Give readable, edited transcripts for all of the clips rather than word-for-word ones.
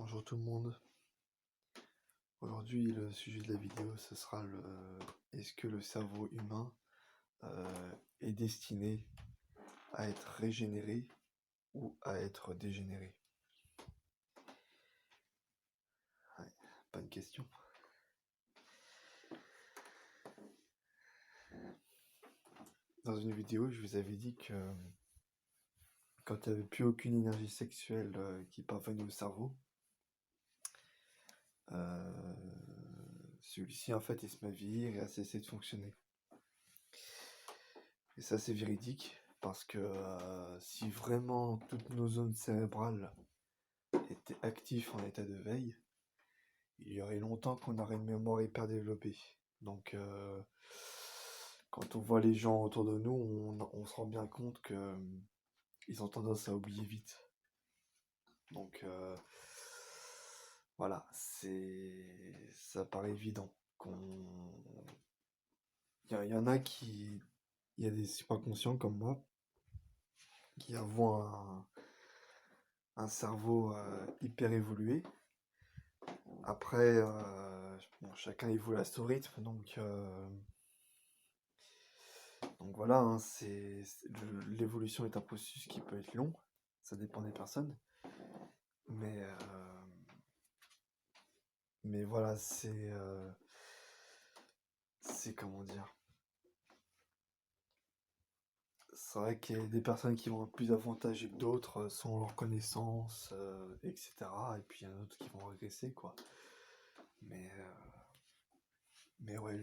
Bonjour tout le monde. Aujourd'hui, le sujet de la vidéo, ce sera est-ce que le cerveau humain est destiné à être régénéré ou à être dégénéré? Ouais, bonne question. Dans une vidéo, je vous avais dit que quand il n'y avait plus aucune énergie sexuelle qui parvenait au cerveau, celui-ci en fait il se met à vieillir et a cessé de fonctionner. Et ça c'est véridique parce que si vraiment toutes nos zones cérébrales étaient actives en état de veille, il y aurait longtemps qu'on aurait une mémoire hyper développée. Donc quand on voit les gens autour de nous, on se rend bien compte que ils ont tendance à oublier vite. Donc voilà, ça paraît évident il y en a il y a des supraconscients comme moi qui avons un cerveau hyper évolué. Après, bon, chacun évolue à son rythme, donc voilà, hein, l'évolution est un processus qui peut être long, ça dépend des personnes, mais voilà, c'est comment dire, c'est vrai qu'il y a des personnes qui vont être plus avantagées que d'autres selon leurs connaissances, etc. Et puis il y en a d'autres qui vont régresser, quoi. Mais ouais,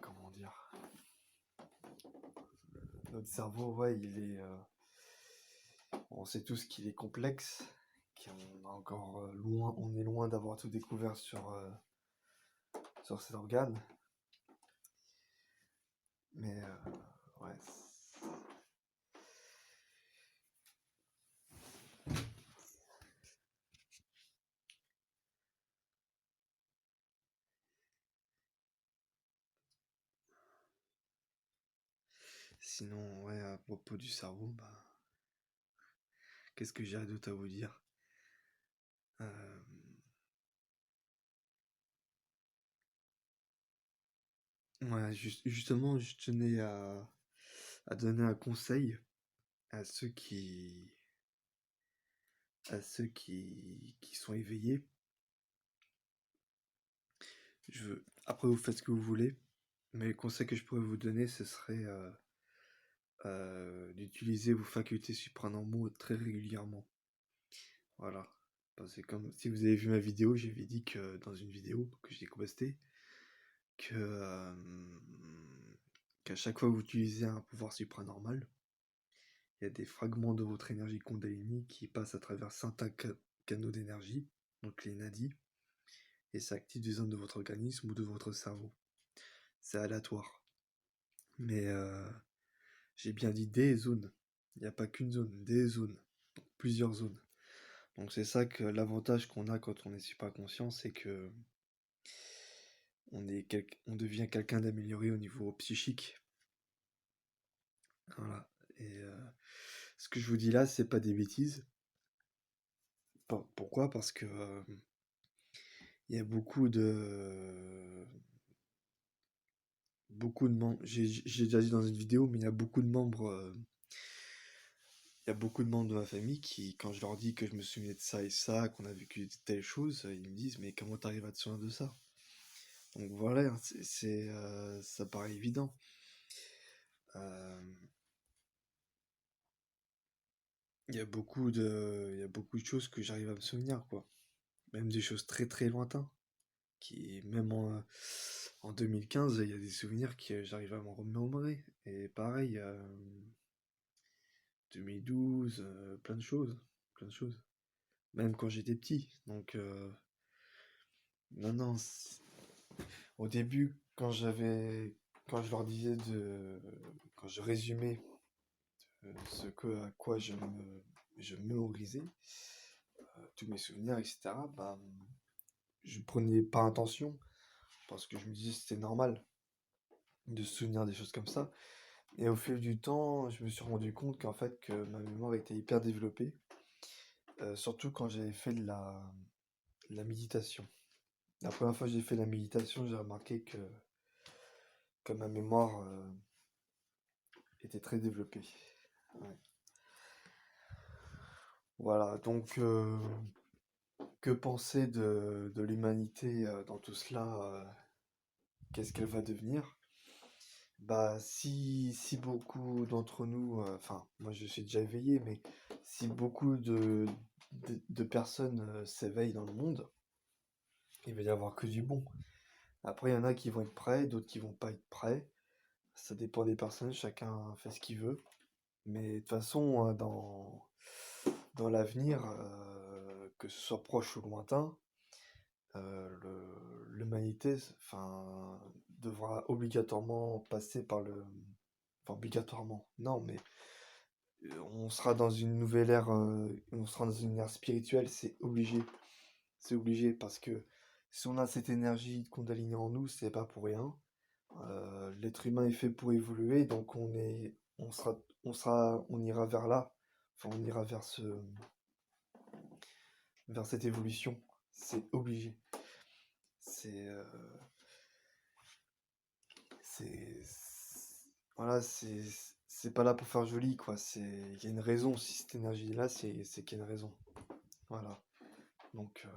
comment dire, notre cerveau, ouais, on sait tous qu'il est complexe, on est loin d'avoir tout découvert sur cet organe. Mais ouais. Sinon, ouais, à propos du cerveau, bah, qu'est-ce que j'ai d'autre à vous dire? Ouais, justement, je tenais à donner un conseil à ceux qui sont éveillés. Après, vous faites ce que vous voulez, mais le conseil que je pourrais vous donner, ce serait d'utiliser vos facultés supranormaux très régulièrement. Voilà. Parce que comme si vous avez vu ma vidéo, j'avais dit que dans une vidéo que j'ai postée, que qu'à chaque fois que vous utilisez un pouvoir supranormal, il y a des fragments de votre énergie Kundalini qui passent à travers certains canaux d'énergie, donc les nadis, et ça active des zones de votre organisme ou de votre cerveau. C'est aléatoire. Mais j'ai bien dit des zones. Il n'y a pas qu'une zone, des zones. Donc plusieurs zones. Donc c'est ça que l'avantage qu'on a quand on est super conscient, c'est que on devient quelqu'un d'amélioré au niveau psychique. Voilà. Et ce que je vous dis là, c'est pas des bêtises. Pourquoi? Parce que il y a beaucoup de membres. J'ai déjà dit dans une vidéo, mais il y a beaucoup de membres. Il y a beaucoup de membres de ma famille qui, quand je leur dis que je me souvenais de ça et ça, qu'on a vécu telle chose, ils me disent mais comment t'arrives à te souvenir de ça? Donc voilà, hein, ça paraît évident. Euh, il y a beaucoup de choses que j'arrive à me souvenir, quoi. Même des choses très très lointaines. Même en 2015, il y a des souvenirs que j'arrive à me remémorer. Et pareil, 2012, plein de choses. Plein de choses. Même quand j'étais petit. Donc, non, non. Au début, quand je leur disais quand je résumais à quoi je mémorisais, tous mes souvenirs, etc., bah, je prenais pas attention parce que je me disais que c'était normal de se souvenir des choses comme ça. Et au fil du temps, je me suis rendu compte qu'en fait, que ma mémoire était hyper développée, surtout quand j'avais fait de la méditation. La première fois que j'ai fait la méditation, j'ai remarqué que ma mémoire était très développée. Ouais. Voilà, donc que penser de l'humanité dans tout cela? Qu'est-ce qu'elle va devenir? Bah, si beaucoup d'entre nous, enfin, moi je suis déjà éveillé, mais si beaucoup de personnes s'éveillent dans le monde, il va y avoir que du bon. Après, il y en a qui vont être prêts, d'autres qui vont pas être prêts. Ça dépend des personnes, chacun fait ce qu'il veut. Mais de toute façon, dans l'avenir, que ce soit proche ou lointain, l'humanité, enfin, devra obligatoirement passer par le... Enfin, obligatoirement, non, mais on sera dans une nouvelle ère, on sera dans une ère spirituelle, c'est obligé. C'est obligé parce que si on a cette énergie de Kundalini en nous, c'est pas pour rien. L'être humain est fait pour évoluer, donc on ira vers là. Enfin, on ira vers cette évolution. C'est obligé. C'est, euh, voilà, c'est pas là pour faire joli, quoi. Il y a une raison. Si cette énergie est là, c'est qu'il y a une raison. Voilà. Donc,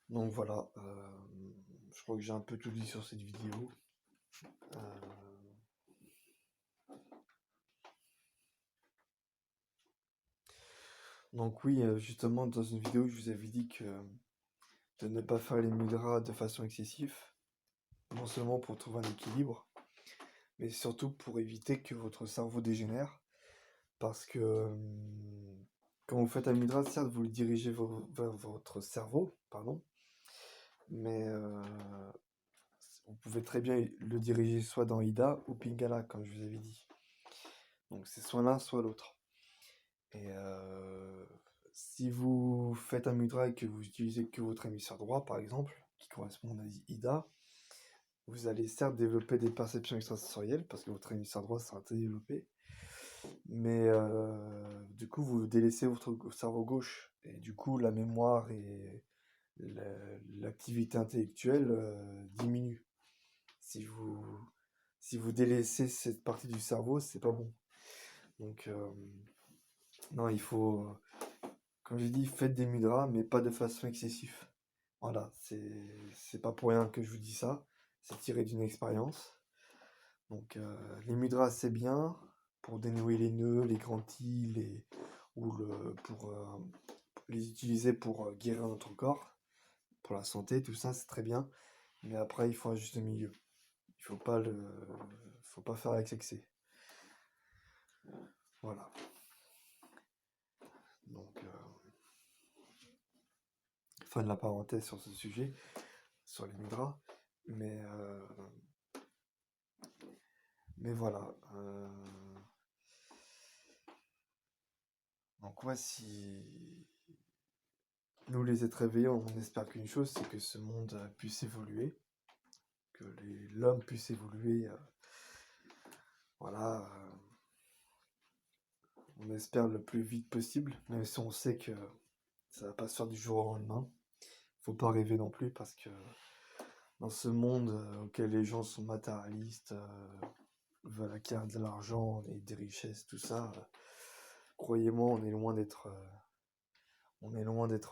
voilà. Je crois que j'ai un peu tout dit sur cette vidéo. Euh, donc oui, justement, dans une vidéo, je vous avais dit que de ne pas faire les mudras de façon excessive, non seulement pour trouver un équilibre, mais surtout pour éviter que votre cerveau dégénère, parce que quand vous faites un mudra, certes, vous le dirigez vers votre cerveau, pardon, mais vous pouvez très bien le diriger soit dans Ida ou Pingala, comme je vous avais dit. Donc c'est soit l'un, soit l'autre. Et si vous faites un mudra et que vous utilisez que votre hémisphère droit, par exemple, qui correspond à Ida, vous allez certes développer des perceptions extrasensorielles, parce que votre hémisphère droit sera très développé, mais du coup, vous délaissez votre cerveau gauche, et du coup, la mémoire et l'activité intellectuelle diminue. Si vous, si vous délaissez cette partie du cerveau, c'est pas bon. Donc, non, il faut, comme j'ai dit, faites des mudras, mais pas de façon excessive. Voilà, c'est pas pour rien que je vous dis ça, c'est tiré d'une expérience. Donc, les mudras, c'est bien pour dénouer les nœuds, les granthis, pour les utiliser pour guérir notre corps, pour la santé, tout ça, c'est très bien. Mais après, il faut un juste milieu. Il faut pas faire avec excès. Voilà. Donc, fin de la parenthèse sur ce sujet, sur les mudras. Mais, euh, mais voilà. Donc, ouais, si nous les êtres éveillés, on espère qu'une chose, c'est que ce monde puisse évoluer, que l'homme puisse évoluer. Voilà. On espère le plus vite possible, même si on sait que ça va pas se faire du jour au lendemain. Faut pas rêver non plus parce que dans ce monde auquel les gens sont matérialistes, veulent acquérir de l'argent et des richesses, tout ça, croyez-moi, on est loin d'être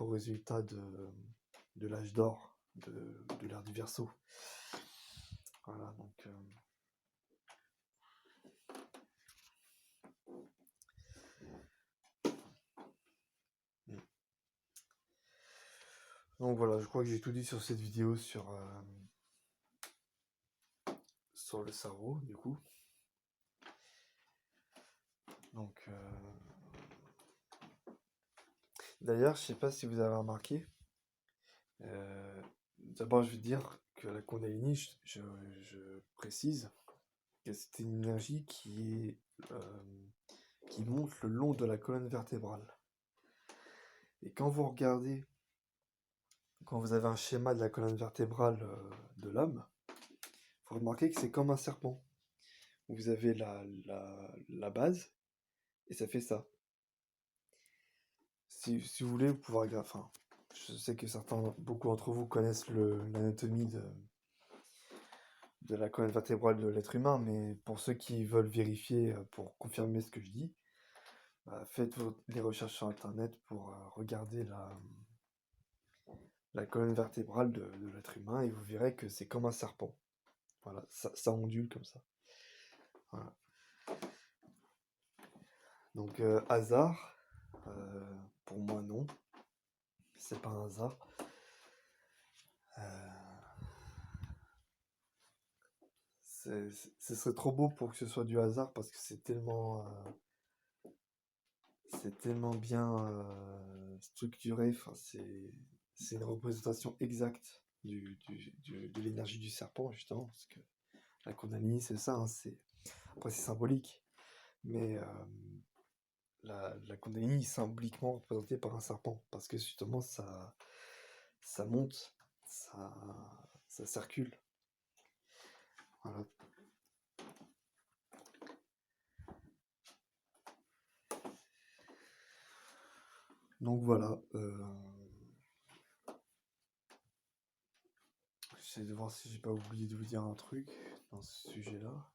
au résultat de l'âge d'or, de l'ère du Verseau. Voilà, donc mm. Donc voilà, je crois que j'ai tout dit sur cette vidéo sur le cerveau, du coup. Donc d'ailleurs, je sais pas si vous avez remarqué, euh, d'abord je veux dire que la Kundalini, je précise que c'est une énergie qui monte le long de la colonne vertébrale. Et quand vous regardez quand vous avez un schéma de la colonne vertébrale de l'homme, vous remarquez que c'est comme un serpent. Vous avez la base, et ça fait ça. Si vous voulez, vous pouvez regarder. Enfin, je sais que beaucoup d'entre vous connaissent l'anatomie de la colonne vertébrale de l'être humain, mais pour ceux qui veulent vérifier, pour confirmer ce que je dis, bah, faites les recherches sur Internet pour regarder la colonne vertébrale de l'être humain et vous verrez que c'est comme un serpent. Voilà, ça ondule comme ça. Voilà. Donc, hasard, pour moi, non. C'est pas un hasard. Ce serait trop beau pour que ce soit du hasard parce que c'est tellement bien structuré. Enfin, c'est une représentation exacte de l'énergie du serpent, justement. Parce que la Kundalini, c'est ça. Hein, après, c'est symbolique. Mais la Kundalini est symboliquement représentée par un serpent. Parce que justement, ça monte, ça, ça circule. Voilà. Donc voilà. J'essaie de voir si j'ai pas oublié de vous dire un truc dans ce sujet-là.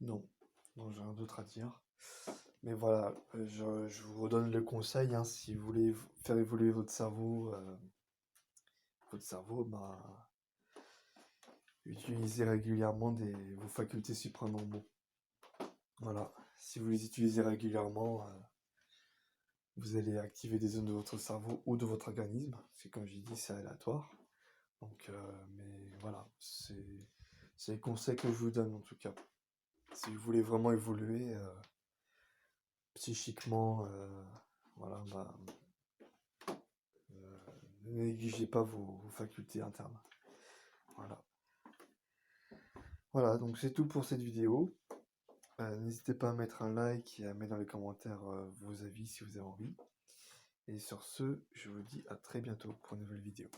Non, non, j'ai rien d'autre à dire. Mais voilà, je vous redonne le conseil, hein, si vous voulez faire évoluer votre cerveau, bah, utilisez régulièrement vos facultés supranormaux. Voilà, si vous les utilisez régulièrement, vous allez activer des zones de votre cerveau ou de votre organisme. Parce que comme j'ai dit, c'est aléatoire. Donc, mais voilà, c'est les conseils que je vous donne en tout cas. Si vous voulez vraiment évoluer psychiquement, voilà, bah, ne négligez pas vos facultés internes. Voilà. Voilà, donc c'est tout pour cette vidéo. N'hésitez pas à mettre un like et à mettre dans les commentaires vos avis si vous avez envie. Et sur ce, je vous dis à très bientôt pour une nouvelle vidéo.